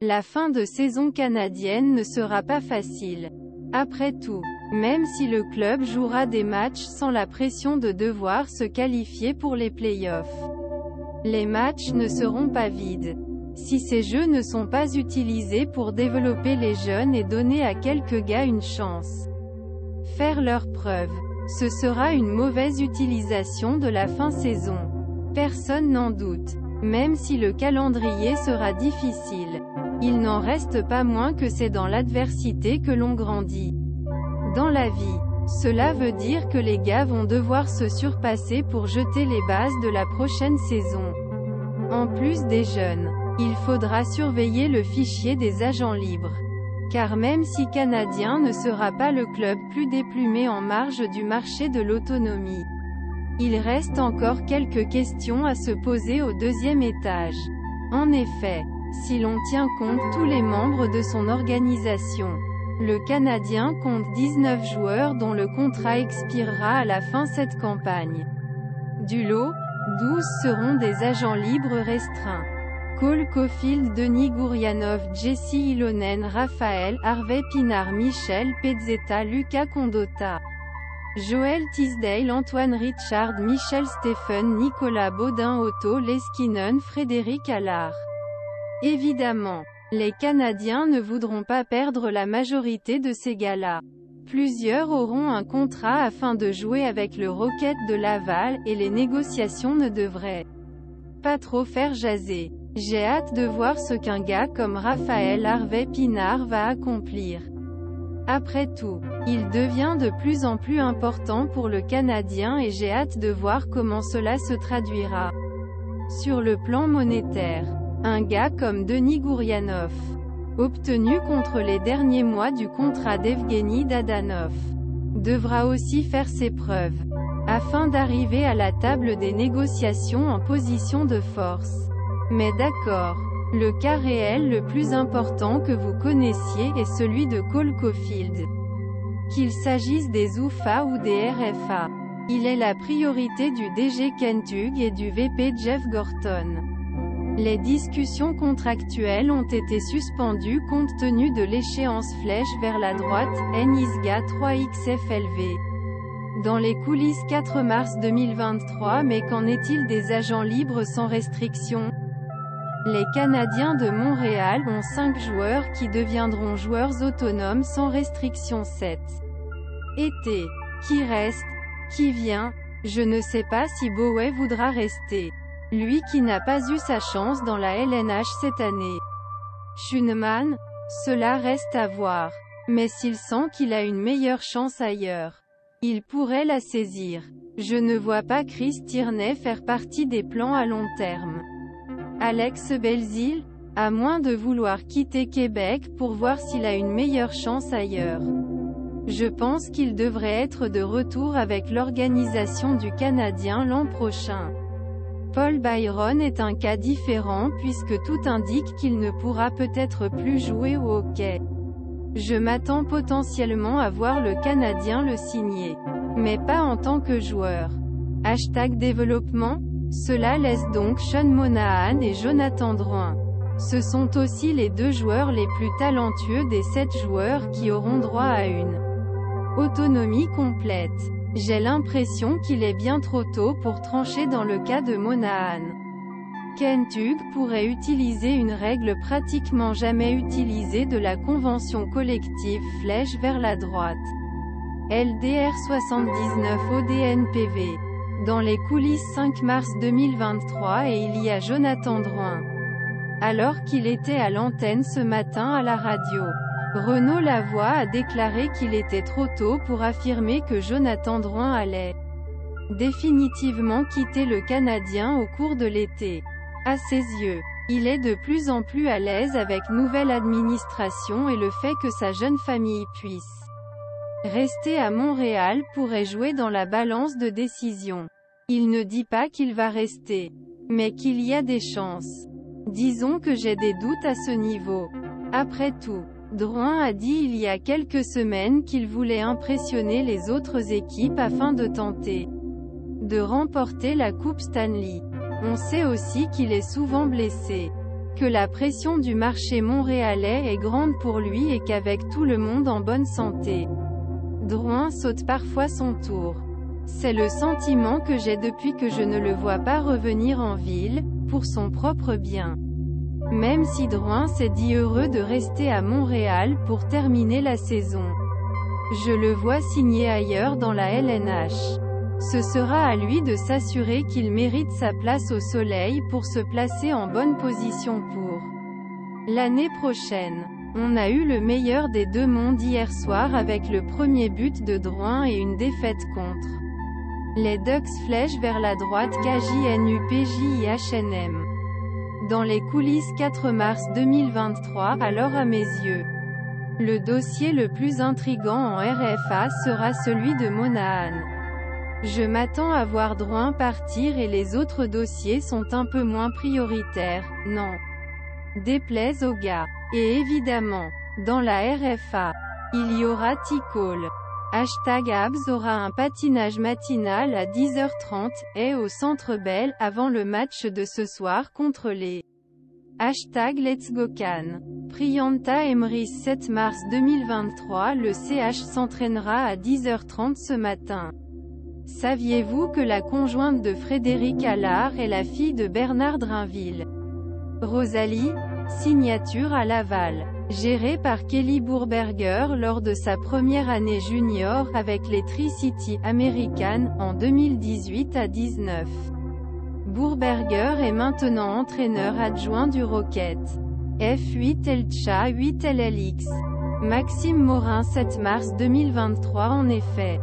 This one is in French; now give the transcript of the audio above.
La fin de saison canadienne ne sera pas facile. Après tout, même si le club jouera des matchs sans la pression de devoir se qualifier pour les playoffs, les matchs ne seront pas vides. Si ces jeux ne sont pas utilisés pour développer les jeunes et donner à quelques gars une chance, faire leurs preuves, ce sera une mauvaise utilisation de la fin saison. Personne n'en doute. Même si le calendrier sera difficile, il n'en reste pas moins que c'est dans l'adversité que l'on grandit. Dans la vie, cela veut dire que les gars vont devoir se surpasser pour jeter les bases de la prochaine saison. En plus des jeunes, il faudra surveiller le fichier des agents libres. Car même si Canadien ne sera pas le club plus déplumé en marge du marché de l'autonomie, il reste encore quelques questions à se poser au deuxième étage. En effet, si l'on tient compte tous les membres de son organisation, le Canadien compte 19 joueurs dont le contrat expirera à la fin cette campagne. Du lot, 12 seront des agents libres restreints. Cole Caulfield, Denis Gourianov, Jesse Ilonen, Raphaël, Harvey Pinard, Michel Pezzetta, Luca Condotta, Joel Tisdale, Antoine Richard, Michel Stephen, Nicolas Baudin, Otto Leskinen, Frédéric Allard. Évidemment, les Canadiens ne voudront pas perdre la majorité de ces gars-là. Plusieurs auront un contrat afin de jouer avec le Rocket de Laval, et les négociations ne devraient pas trop faire jaser. J'ai hâte de voir ce qu'un gars comme Raphaël Harvey Pinard va accomplir. Après tout, il devient de plus en plus important pour le Canadien et j'ai hâte de voir comment cela se traduira sur le plan monétaire. Un gars comme Denis Gourianov, obtenu contre les derniers mois du contrat d'Evgeny Dadanov, devra aussi faire ses preuves, afin d'arriver à la table des négociations en position de force. Mais d'accord. Le cas réel le plus important que vous connaissiez est celui de Cole Caulfield. Qu'il s'agisse des UFA ou des RFA, il est la priorité du DG Kent Hughes et du VP Jeff Gorton. Les discussions contractuelles ont été suspendues compte tenu de l'échéance flèche vers la droite, NISGA 3XFLV. Dans les coulisses 4 mars 2023. Mais qu'en est-il des agents libres sans restriction? Les Canadiens de Montréal ont 5 joueurs qui deviendront joueurs autonomes sans restriction cet été. Qui reste? Qui vient? Je ne sais pas si Bowey voudra rester. Lui qui n'a pas eu sa chance dans la LNH cette année. Schunemann? Cela reste à voir. Mais s'il sent qu'il a une meilleure chance ailleurs, il pourrait la saisir. Je ne vois pas Chris Tierney faire partie des plans à long terme. Alex Belzile? À moins de vouloir quitter Québec pour voir s'il a une meilleure chance ailleurs. Je pense qu'il devrait être de retour avec l'organisation du Canadien l'an prochain. Paul Byron est un cas différent puisque tout indique qu'il ne pourra peut-être plus jouer au hockey. Je m'attends potentiellement à voir le Canadien le signer. Mais pas en tant que joueur. #développement? Cela laisse donc Sean Monahan et Jonathan Drouin. Ce sont aussi les 2 joueurs les plus talentueux des 7 joueurs qui auront droit à une autonomie complète. J'ai l'impression qu'il est bien trop tôt pour trancher dans le cas de Monahan. Kent Hughes pourrait utiliser une règle pratiquement jamais utilisée de la convention collective flèche vers la droite. LDR 79 ODNPV. Dans les coulisses 5 mars 2023 et il y a Jonathan Drouin. Alors qu'il était à l'antenne ce matin à la radio, Renaud Lavoie a déclaré qu'il était trop tôt pour affirmer que Jonathan Drouin allait définitivement quitter le Canadien au cours de l'été. À ses yeux, il est de plus en plus à l'aise avec nouvelle administration et le fait que sa jeune famille puisse rester à Montréal pourrait jouer dans la balance de décision. Il ne dit pas qu'il va rester, mais qu'il y a des chances. Disons que j'ai des doutes à ce niveau. Après tout, Drouin a dit il y a quelques semaines qu'il voulait impressionner les autres équipes afin de tenter de remporter la Coupe Stanley. On sait aussi qu'il est souvent blessé. que la pression du marché montréalais est grande pour lui et qu'avec tout le monde en bonne santé, Drouin saute parfois son tour. C'est le sentiment que j'ai depuis que je ne le vois pas revenir en ville, pour son propre bien. Même si Drouin s'est dit heureux de rester à Montréal pour terminer la saison, je le vois signer ailleurs dans la LNH. Ce sera à lui de s'assurer qu'il mérite sa place au soleil pour se placer en bonne position pour l'année prochaine. On a eu le meilleur des deux mondes hier soir avec le premier but de Drouin et une défaite contre les Ducks. Flèche vers la droite KJNUPJIHNM. Dans les coulisses 4 mars 2023, alors à mes yeux, le dossier le plus intriguant en RFA sera celui de Monahan. Je m'attends à voir Drouin partir et les autres dossiers sont un peu moins prioritaires, non. Déplaise aux gars. Et évidemment, dans la RFA, il y aura T-Call. #Habs aura un patinage matinal à 10h30, et au Centre Bell, avant le match de ce soir contre les #Let's Go Can. Priyanka Emrys 7 mars 2023. Le CH s'entraînera à 10h30 ce matin. Saviez-vous que la conjointe de Frédéric Allard est la fille de Bernard Drinville? Rosalie, signature à Laval. Gérée par Kelly Bourberger lors de sa première année junior avec les Tri-City American, en 2018 à 19. Bourberger est maintenant entraîneur adjoint du Rocket. F8 Elcha 8 LLX. Maxime Morin 7 mars 2023. En effet,